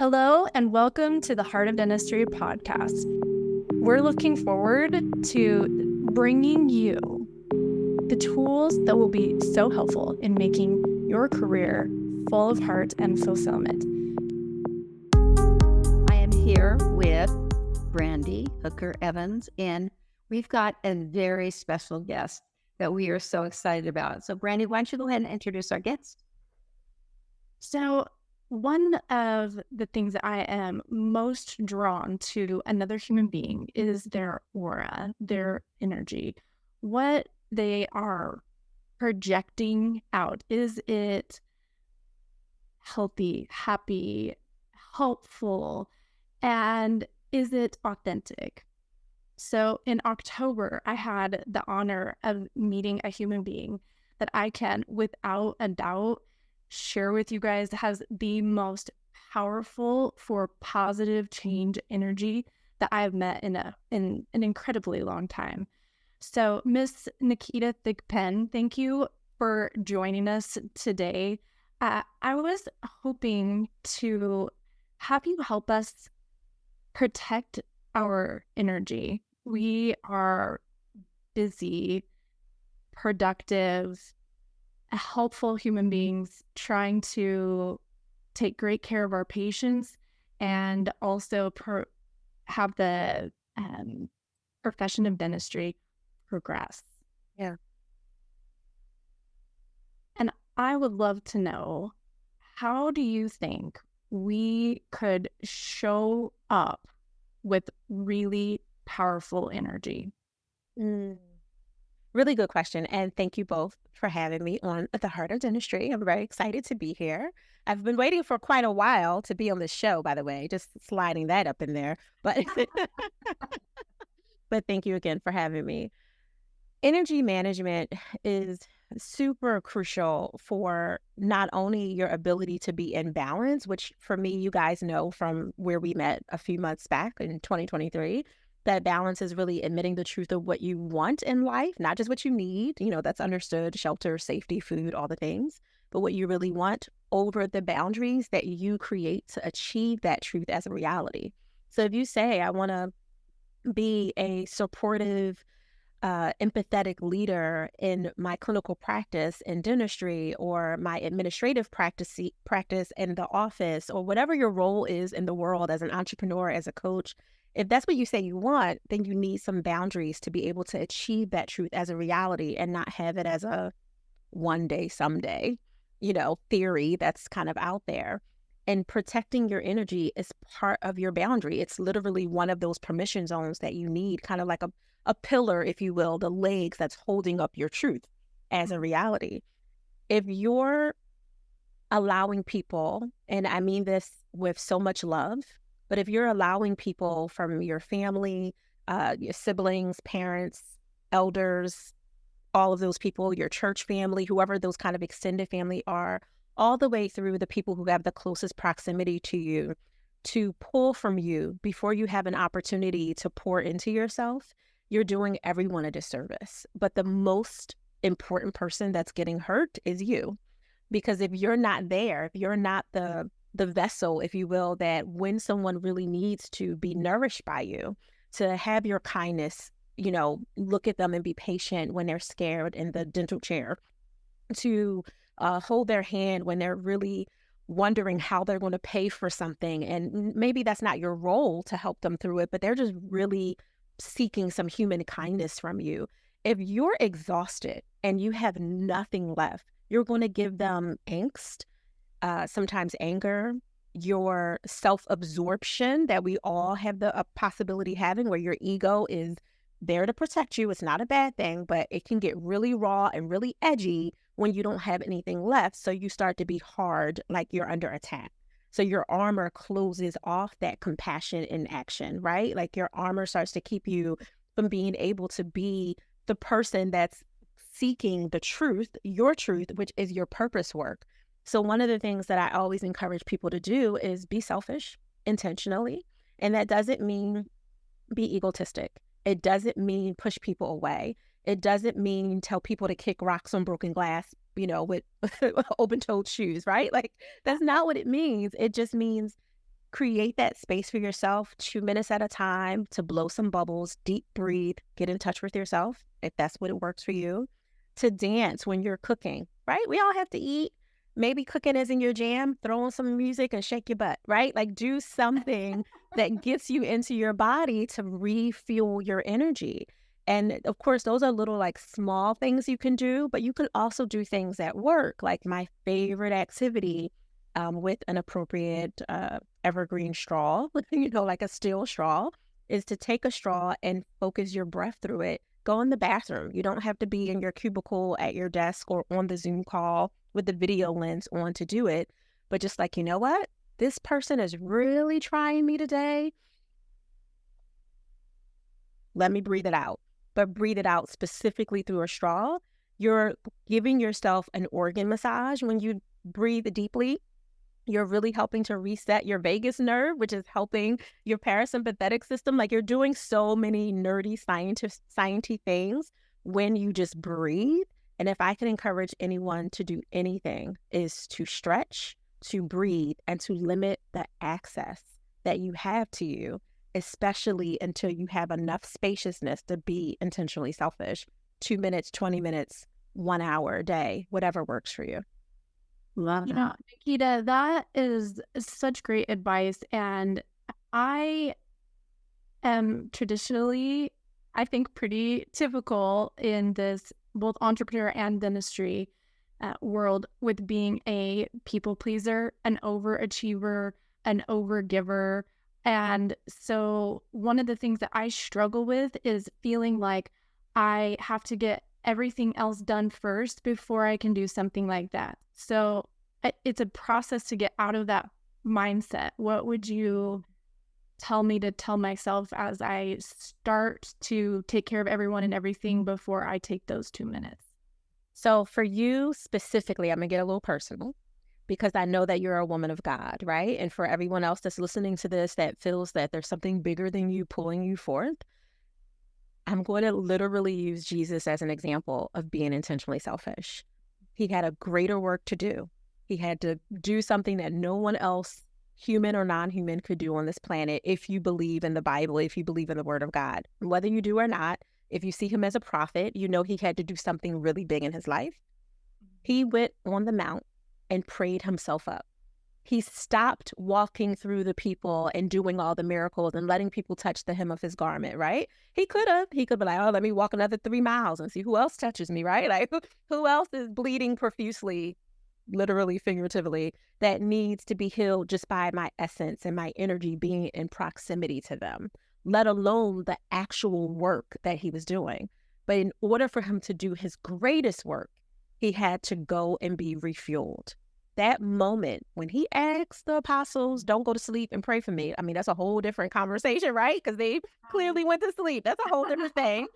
Hello, and welcome to the Heart of Dentistry podcast. We're looking forward to bringing you the tools that will be so helpful in making your career full of heart and fulfillment. I am here with Brandi Hooker Evans, and we've got a very special guest that we are so excited about. So, Brandi, why don't you go ahead and introduce our guest? So, one of the things that I am most drawn to another human being is their aura, their energy, what they are projecting out. Is it healthy, happy, helpful, and is it authentic? So in October, I had the honor of meeting a human being that I can, without a doubt, share with you guys has the most powerful for positive change energy that I've met in an incredibly long time. So Miss Naketa Thickpen, thank you for joining us today. I was hoping to have you help us protect our energy. We are busy, productive, helpful human beings trying to take great care of our patients and also have the profession of dentistry progress. Yeah. And I would love to know, how do you think we could show up with really powerful energy? Really good question. And thank you both for having me on The Heart of Dentistry. I'm very excited to be here. I've been waiting for quite a while to be on the show, by the way, just sliding that up in there. But but thank you again for having me. Energy management is super crucial for not only your ability to be in balance, which for me, you guys know from where we met a few months back in 2023, that balance is really admitting the truth of what you want in life, not just what you need. You know, that's understood: shelter, safety, food, all the things, but what you really want over the boundaries that you create to achieve that truth as a reality. So if you say, I want to be a supportive, empathetic leader in my clinical practice in dentistry, or my administrative practice in the office, or whatever your role is in the world as an entrepreneur, as a coach, if that's what you say you want, then you need some boundaries to be able to achieve that truth as a reality and not have it as a one day, someday, theory that's kind of out there. And protecting your energy is part of your boundary. It's literally one of those permission zones that you need, kind of like a pillar, if you will, the legs that's holding up your truth as a reality. If you're allowing people, and I mean this with so much love, but if you're allowing people from your family, your siblings, parents, elders, all of those people, your church family, whoever those kind of extended family are, all the way through the people who have the closest proximity to you, to pull from you before you have an opportunity to pour into yourself, you're doing everyone a disservice. But the most important person that's getting hurt is you. Because if you're not there, if you're not the vessel, if you will, that when someone really needs to be nourished by you, to have your kindness, look at them and be patient when they're scared in the dental chair, to hold their hand when they're really wondering how they're going to pay for something. And maybe that's not your role to help them through it, but they're just really seeking some human kindness from you. If you're exhausted and you have nothing left, you're going to give them angst, sometimes anger, your self-absorption that we all have the possibility having, where your ego is there to protect you. It's not a bad thing, but it can get really raw and really edgy when you don't have anything left. So you start to be hard, like you're under attack. So your armor closes off that compassion in action, right? Like your armor starts to keep you from being able to be the person that's seeking the truth, your truth, which is your purpose work. So one of the things that I always encourage people to do is be selfish intentionally. And that doesn't mean be egotistic. It doesn't mean push people away. It doesn't mean tell people to kick rocks on broken glass, with open-toed shoes, right? Like, that's not what it means. It just means create that space for yourself, 2 minutes at a time, to blow some bubbles, deep breathe, get in touch with yourself, if that's what it works for you, to dance when you're cooking, right? We all have to eat. Maybe cooking isn't your jam, throw on some music and shake your butt, right? Like do something that gets you into your body to refuel your energy. And of course, those are little like small things you can do, but you could also do things at work. Like my favorite activity with an appropriate evergreen straw, like a steel straw, is to take a straw and focus your breath through it. Go in the bathroom. You don't have to be in your cubicle at your desk or on the Zoom call with the video lens on to do it. But just like, you know what? This person is really trying me today. Let me breathe it out. But breathe it out specifically through a straw. You're giving yourself an organ massage when you breathe deeply. You're really helping to reset your vagus nerve, which is helping your parasympathetic system. Like you're doing so many nerdy sciencey things when you just breathe. And if I can encourage anyone to do anything, is to stretch, to breathe, and to limit the access that you have to you, especially until you have enough spaciousness to be intentionally selfish. 2 minutes, 20 minutes, 1 hour a day, whatever works for you. Love that. Naketa, that is such great advice. And I am traditionally, I think, pretty typical in this both entrepreneur and dentistry world with being a people pleaser, an overachiever, an overgiver. And so one of the things that I struggle with is feeling like I have to get everything else done first before I can do something like that. So it's a process to get out of that mindset. What would you tell me to tell myself as I start to take care of everyone and everything before I take those 2 minutes? So for you specifically, I'm going to get a little personal because I know that you're a woman of God, right? And for everyone else that's listening to this that feels that there's something bigger than you pulling you forth, I'm going to literally use Jesus as an example of being intentionally selfish. He had a greater work to do. He had to do something that no one else, human or non-human, could do on this planet if you believe in the Bible, if you believe in the Word of God. Whether you do or not, if you see him as a prophet, you know he had to do something really big in his life. He went on the mount and prayed himself up. He stopped walking through the people and doing all the miracles and letting people touch the hem of his garment, right? He could be like, oh, let me walk another 3 miles and see who else touches me, right? Like who else is bleeding profusely, literally, figuratively, that needs to be healed just by my essence and my energy being in proximity to them, let alone the actual work that he was doing. But in order for him to do his greatest work, he had to go and be refueled. That moment when he asked the apostles, don't go to sleep and pray for me. I mean, that's a whole different conversation, right? Because they clearly went to sleep. That's a whole different thing.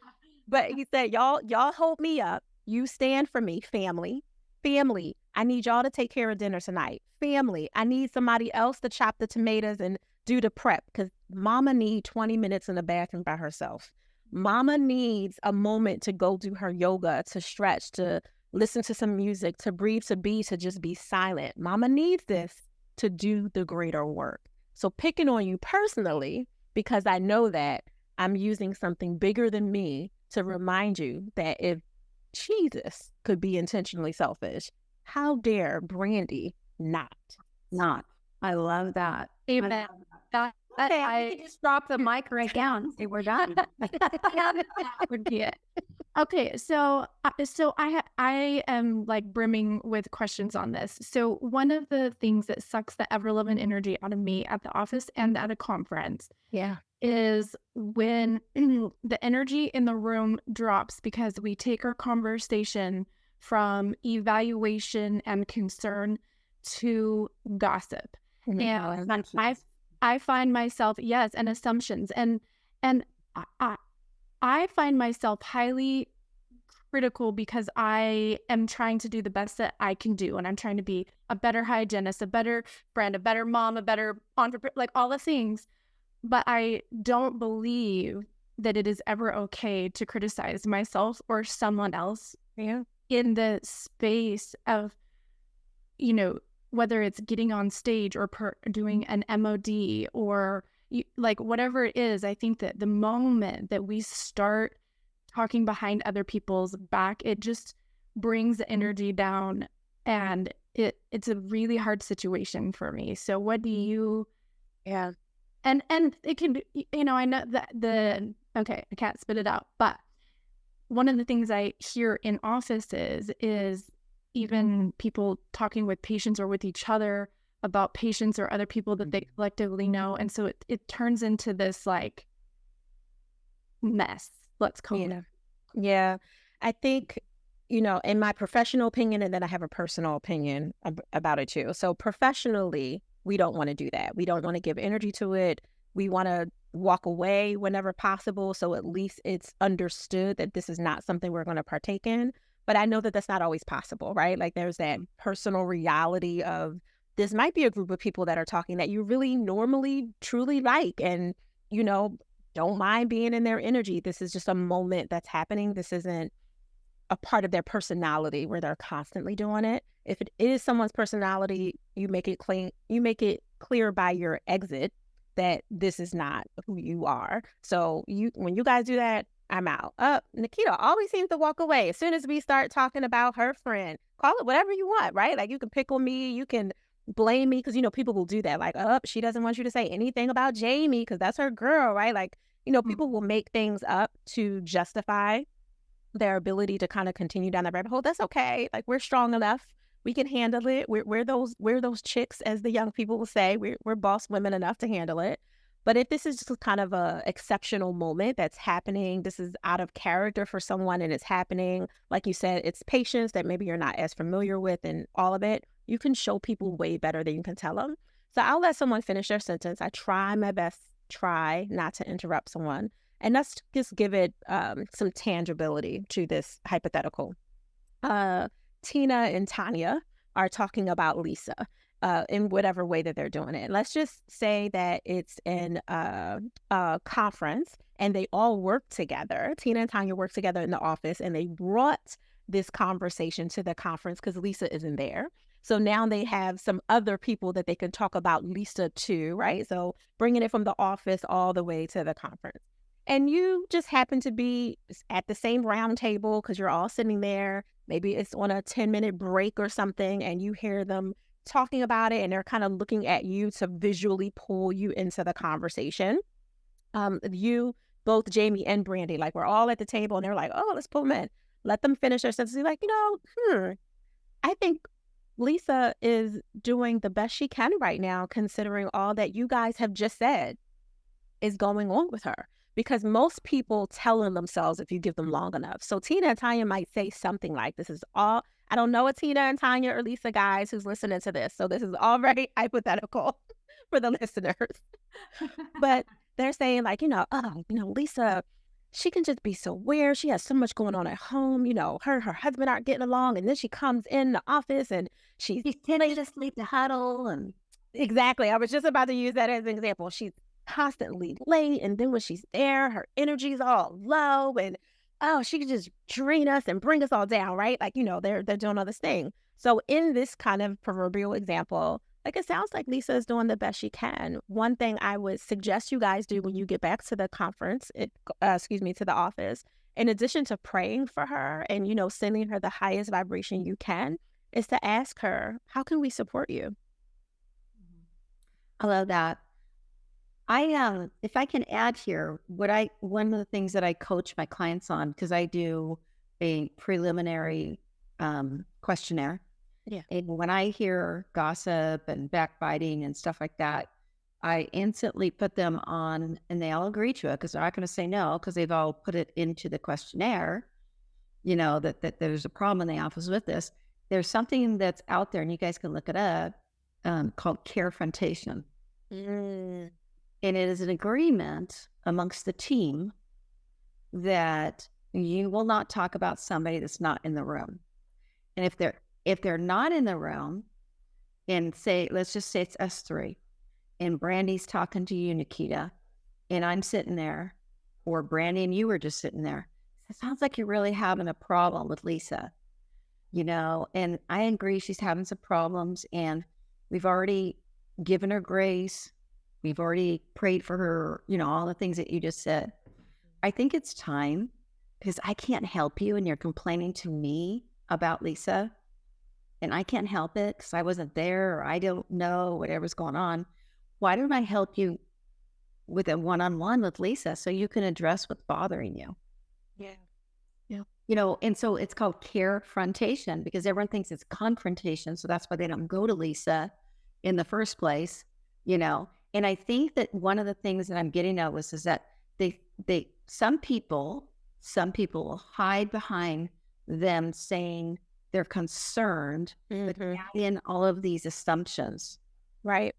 But he said, y'all hold me up. You stand for me, family. Family, I need y'all to take care of dinner tonight. Family, I need somebody else to chop the tomatoes and do the prep because mama needs 20 minutes in the bathroom by herself. Mama needs a moment to go do her yoga, to stretch, to listen to some music, to breathe, to just be silent. Mama needs this to do the greater work. So picking on you personally, because I know that I'm using something bigger than me to remind you that if Jesus could be intentionally selfish, how dare Brandi not? I love that. Amen. Okay, I can just drop the mic right down. Say we're done. That would be it. Okay, so I am like brimming with questions on this. So one of the things that sucks the ever-loving energy out of me at the office and at a conference, is when the energy in the room drops because we take our conversation from evaluation and concern to gossip. And I find myself, and assumptions. And I find myself highly critical because I am trying to do the best that I can do. And I'm trying to be a better hygienist, a better friend, a better mom, a better entrepreneur, like all the things. But I don't believe that it is ever okay to criticize myself or someone else in the space of, whether it's getting on stage or doing an MOD or like whatever it is, I think that the moment that we start talking behind other people's back, it just brings the energy down, and it's a really hard situation for me. So what do you? Yeah. And it can be, I know that okay, I can't spit it out, but one of the things I hear in offices is even people talking with patients or with each other about patients or other people that they collectively know. And so it turns into this like mess, let's call it. Yeah. I think, in my professional opinion, and then I have a personal opinion about it too. So professionally, we don't want to do that. We don't want to give energy to it. We want to walk away whenever possible. So at least it's understood that this is not something we're going to partake in. But I know that that's not always possible, right? Like there's that personal reality of this might be a group of people that are talking that you really normally truly like and, don't mind being in their energy. This is just a moment that's happening. This isn't a part of their personality where they're constantly doing it. If it is someone's personality, you make it clean. You make it clear by your exit that this is not who you are. So when you guys do that, I'm out. Naketa always seems to walk away as soon as we start talking about her friend. Call it whatever you want, right? Like you can pick on me, you can blame me because people will do that. Like, she doesn't want you to say anything about Jamie because that's her girl, right? Like, people will make things up to justify their ability to kind of continue down that rabbit hole. That's okay. Like we're strong enough. We can handle it. We're those chicks, as the young people will say. We're boss women enough to handle it. But if this is just kind of a exceptional moment that's happening, this is out of character for someone and it's happening, like you said, it's patients that maybe you're not as familiar with and all of it, you can show people way better than you can tell them. So I'll let someone finish their sentence. I try my best, try not to interrupt someone. And let's just give it some tangibility to this hypothetical. Tina and Tanya are talking about Lisa in whatever way that they're doing it. Let's just say that it's in a conference and they all work together. Tina and Tanya work together in the office and they brought this conversation to the conference because Lisa isn't there. So now they have some other people that they can talk about Lisa to, right? So bringing it from the office all the way to the conference. And you just happen to be at the same round table because you're all sitting there. Maybe it's on a 10-minute break or something, and you hear them talking about it, and they're kind of looking at you to visually pull you into the conversation. You, both Jamie and Brandi, like we're all at the table, and they're like, "Oh, let's pull them in. Let them finish their sentence." Like, I think Lisa is doing the best she can right now, considering all that you guys have just said is going on with her. Because most people tell on themselves if you give them long enough. So Tina and Tanya might say something like, this is all, I don't know a Tina and Tanya or Lisa guys who's listening to this. So this is already hypothetical for the listeners. But they're saying like, Lisa, she can just be so weird. She has so much going on at home. Her husband aren't getting along. And then she comes in the office and she's tending to sleep the huddle. And exactly. I was just about to use that as an example. She's constantly late, and then when she's there, her energy's all low, and she can just drain us and bring us all down, right? Like they're doing all this thing. So in this kind of proverbial example, like it sounds like Lisa is doing the best she can. One thing I would suggest you guys do when you get back to the conference, to the office, in addition to praying for her and sending her the highest vibration you can, is to ask her, how can we support you? I love that. If I can add here, one of the things that I coach my clients on, because I do a preliminary questionnaire. Yeah. And when I hear gossip and backbiting and stuff like that, I instantly put them on, and they all agree to it because they're not going to say no because they've all put it into the questionnaire, that there's a problem in the office with this. There's something that's out there, and you guys can look it up, called carefrontation. And it is an agreement amongst the team that you will not talk about somebody that's not in the room. And if they're not in the room, and let's just say it's us three, and Brandi's talking to you, Naketa, and I'm sitting there, or Brandi and you were just sitting there, it sounds like you're really having a problem with Lisa, and I agree she's having some problems, and We've already given her grace. We've already prayed for her, all the things that you just said. I think it's time, because I can't help you and you're complaining to me about Lisa, and I can't help it because I wasn't there, or I don't know whatever's going on. Why don't I help you with a one-on-one with Lisa so you can address what's bothering you? Yeah. And so it's called carefrontation, because everyone thinks it's confrontation. So that's why they don't go to Lisa in the first place, And I think that one of the things that I'm getting at is that some people will hide behind them saying they're concerned, but add in all of these assumptions. Right.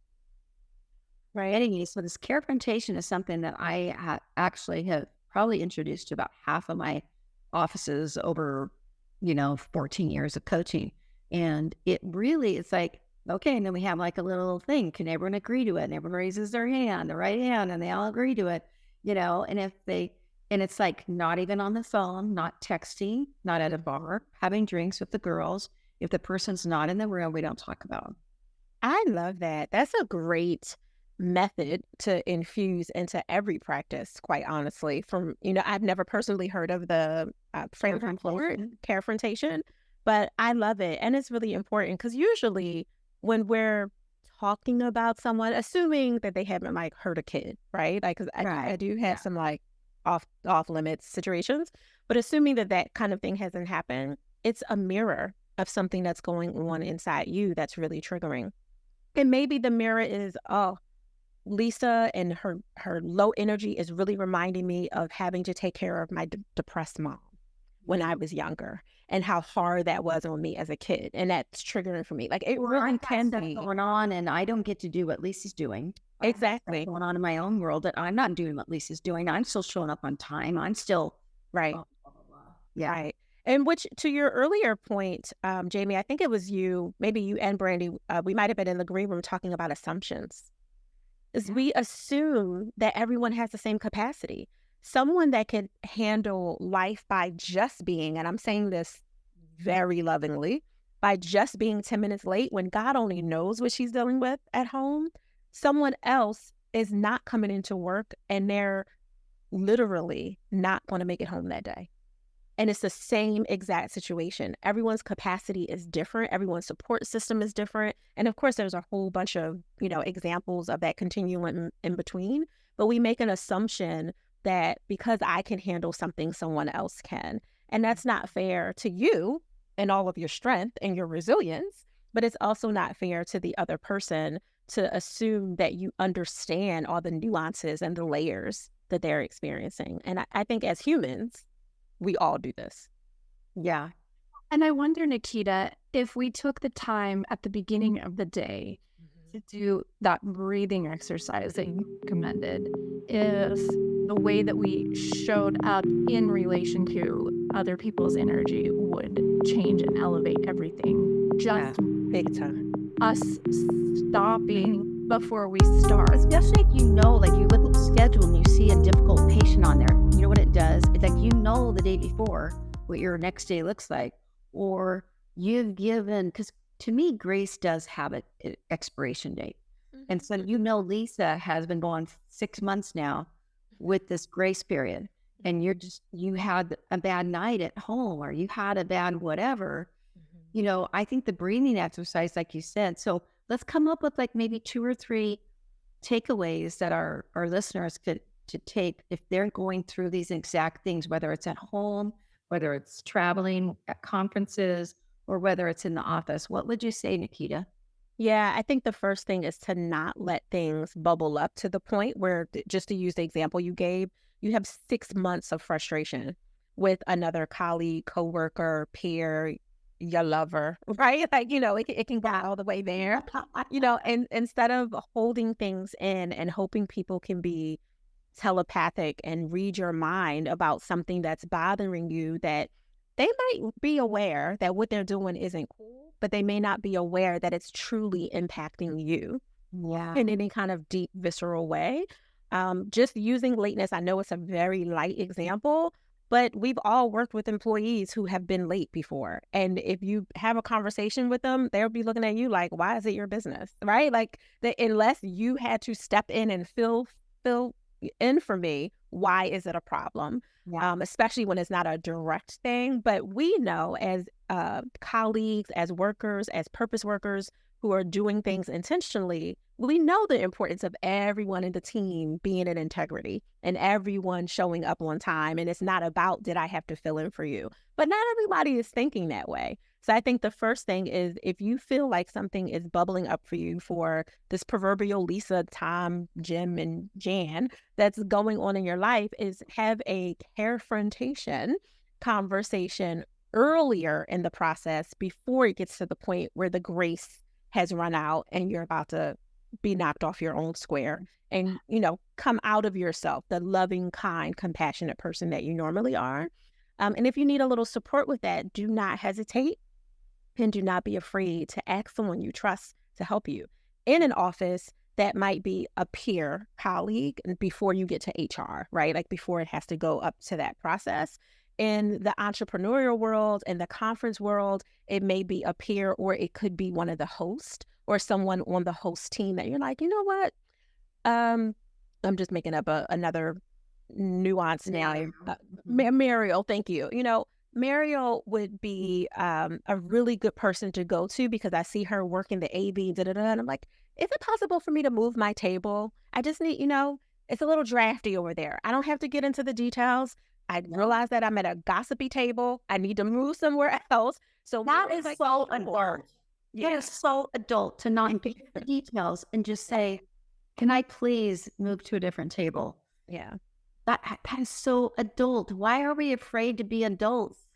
Anyway, so this carefrontation is something that I actually have probably introduced to about half of my offices over, 14 years of coaching. And it really, it's like, okay, and then we have like a little thing. Can everyone agree to it? And everyone raises their hand, the right hand, and they all agree to it, and it's like not even on the phone, not texting, not at a bar, having drinks with the girls. If the person's not in the room, we don't talk about them. I love that. That's a great method to infuse into every practice, quite honestly. I've never personally heard of the framework for carefrontation, but I love it. And it's really important because usually when we're talking about someone, assuming that they haven't like hurt a kid, right? Like, 'cause I do have some like off limits situations, but assuming that kind of thing hasn't happened, it's a mirror of something that's going on inside you that's really triggering. And maybe the mirror is, oh, Lisa and her low energy is really reminding me of having to take care of my depressed mom when I was younger, and how hard that was on me as a kid. And that's triggering for me. Like, it really can be going on, and I don't get to do what Lisa's doing. Exactly. Going on in my own world that I'm not doing what Lisa's doing. I'm still showing up on time. I'm still right. Blah, blah, blah, blah. Yeah. Right. And which, to your earlier point, Jamie, I think it was you, maybe you and Brandi, we might have been in the green room talking about assumptions. Is we assume that everyone has the same capacity. Someone that can handle life by just being, and I'm saying this very lovingly, by just being 10 minutes late when God only knows what she's dealing with at home, someone else is not coming into work and they're literally not going to make it home that day. And it's the same exact situation. Everyone's capacity is different. Everyone's support system is different. And of course, there's a whole bunch of, examples of that continuum in between. But we make an assumption that because I can handle something, someone else can. And that's not fair to you and all of your strength and your resilience. But it's also not fair to the other person to assume that you understand all the nuances and the layers that they're experiencing. And I think as humans, we all do this. Yeah. And I wonder, Naketa, if we took the time at the beginning of the day to do that breathing exercise that you recommended, if the way that we showed up in relation to other people's energy would change and elevate everything. Just big time. Us stopping before we start. Especially if you look at the schedule and you see a difficult patient on there. You know what it does? It's like the day before what your next day looks like. Or you've given, because to me, grace does have an expiration date. Mm-hmm. And so Lisa has been going 6 months now with this grace period. And you had a bad night at home, or you had a bad whatever. I think the breathing exercise, like you said, so let's come up with maybe 2 or 3 takeaways that our listeners could to take if they're going through these exact things, whether it's at home, whether it's traveling at conferences, or whether it's in the office. What would you say, Naketa? Yeah, I think the first thing is to not let things bubble up to the point where, just to use the example you gave, you have 6 months of frustration with another colleague, coworker, peer, your lover, right? It can go all the way there, and instead of holding things in and hoping people can be telepathic and read your mind about something that's bothering you, that they might be aware that what they're doing isn't cool, but they may not be aware that it's truly impacting you in any kind of deep, visceral way. Just using lateness, I know it's a very light example, But we've all worked with employees who have been late before. And if you have a conversation with them, they'll be looking at you like, why is it your business? Right? Like unless you had to step in and fill in for me, why is it a problem? Yeah. Especially when it's not a direct thing. But we know as colleagues, as workers, as purpose workers who are doing things intentionally, we know the importance of everyone in the team being in integrity and everyone showing up on time. And it's not about, did I have to fill in for you? But not everybody is thinking that way. So I think the first thing is, if you feel like something is bubbling up for you, for this proverbial Lisa, Tom, Jim, and Jan that's going on in your life, is have a confrontation conversation earlier in the process before it gets to the point where the grace has run out and you're about to be knocked off your own square, and, come out of yourself, the loving, kind, compassionate person that you normally are. And if you need a little support with that, do not hesitate and do not be afraid to ask someone you trust to help you. In an office, that might be a peer colleague before you get to HR, right? Like before it has to go up to that process. In the entrepreneurial world and the conference world, it may be a peer, or it could be one of the hosts or someone on the host team that you're like, you know what? I'm just making up another nuance now. Mariel, thank you. Mariel would be a really good person to go to, because I see her working the A/B, and I'm like, is it possible for me to move my table? I just need, it's a little drafty over there. I don't have to get into the details. I realize that I'm at a gossipy table. I need to move somewhere else. So That is like, so adult. yeah. That is so adult to not get the details and just say, can I please move to a different table? Yeah. That is so adult. Why are we afraid to be adults?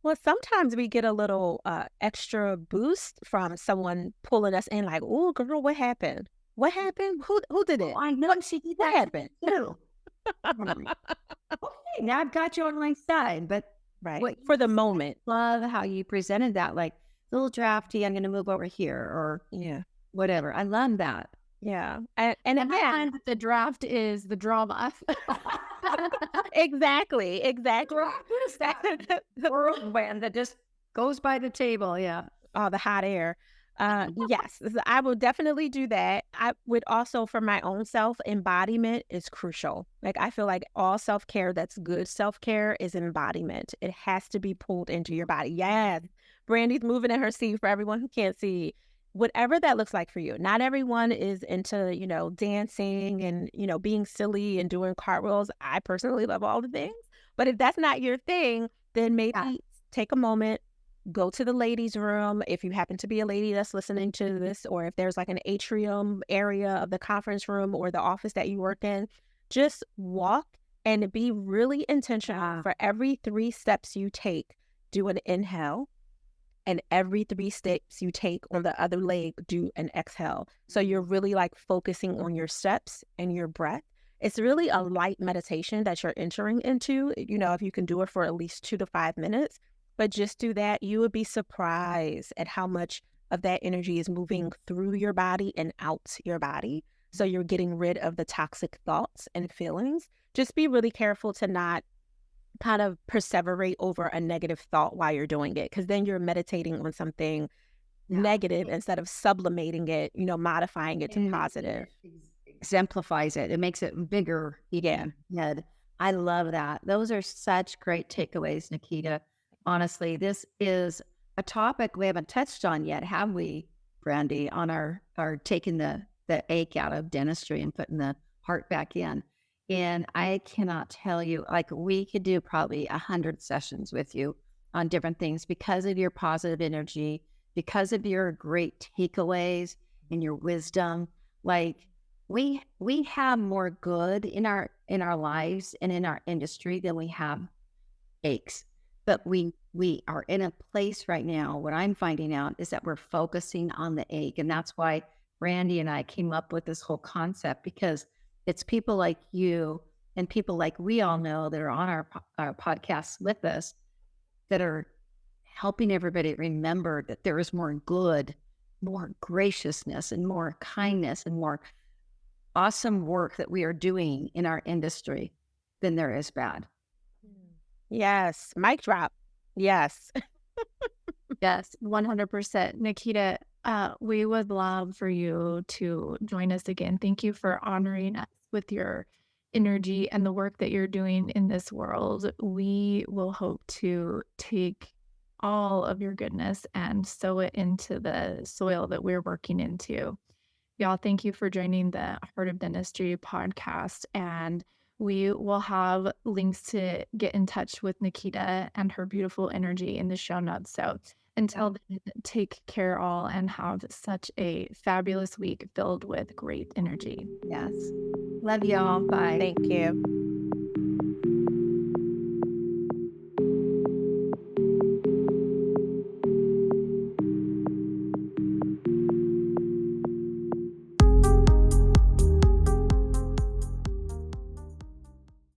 Well, sometimes we get a little extra boost from someone pulling us in, like, "Oh, girl, what happened? What happened? Who did it? Oh, I know she did What that happened?" too. Okay, now I've got you on my side, but Right. For the moment. love how you presented that, like, a little drafty, I'm going to move over here, or Yeah. whatever. I love that. Yeah. And And I again, find that the draft is the drama. exactly. The whirlwind that just goes by the table. Yeah. Oh, the hot air. Yes, I will definitely do that. I would also, for my own self, embodiment is crucial. Like, I feel like all self-care that's good self-care is embodiment. It has to be pulled into your body. Yes. Brandy's moving in her seat for everyone who can't see. Whatever that looks like for you. Not everyone is into, dancing and, being silly and doing cartwheels. I personally love all the things. But if that's not your thing, then maybe take a moment, go to the ladies' room if you happen to be a lady that's listening to this, or if there's like an atrium area of the conference room or the office that you work in. Just walk and be really intentional. For every 3 steps you take, do an inhale. And every 3 steps you take on the other leg, do an exhale. So you're really like focusing on your steps and your breath. It's really a light meditation that you're entering into, if you can do it for at least 2 to 5 minutes. But just do that. You would be surprised at how much of that energy is moving through your body and out your body. So you're getting rid of the toxic thoughts and feelings. Just be really careful to not kind of perseverate over a negative thought while you're doing it, because then you're meditating on something negative instead of sublimating it, modifying it to positive. Exemplifies it. It makes it bigger. Yeah. Head. I love that. Those are such great takeaways, Naketa. Honestly, this is a topic we haven't touched on yet, have we, Brandi, on our taking the ache out of dentistry and putting the heart back in. And I cannot tell you, like, we could do probably 100 sessions with you on different things because of your positive energy, because of your great takeaways and your wisdom. Like, we have more good in our lives and in our industry than we have aches. But we are in a place right now, what I'm finding out is that we're focusing on the ache. And that's why Brandi and I came up with this whole concept, because it's people like you and people like we all know that are on our podcasts with us that are helping everybody remember that there is more good, more graciousness, and more kindness, and more awesome work that we are doing in our industry than there is bad. Yes. Mic drop. Yes. Yes, 100%. Naketa, we would love for you to join us again. Thank you for honoring us with your energy and the work that you're doing in this world. We will hope to take all of your goodness and sow it into the soil that we're working into. Y'all, thank you for joining the Heart of Dentistry podcast. And we will have links to get in touch with Naketa and her beautiful energy in the show notes. So until then, take care all and have such a fabulous week filled with great energy. Yes. Love y'all. Bye. Thank you.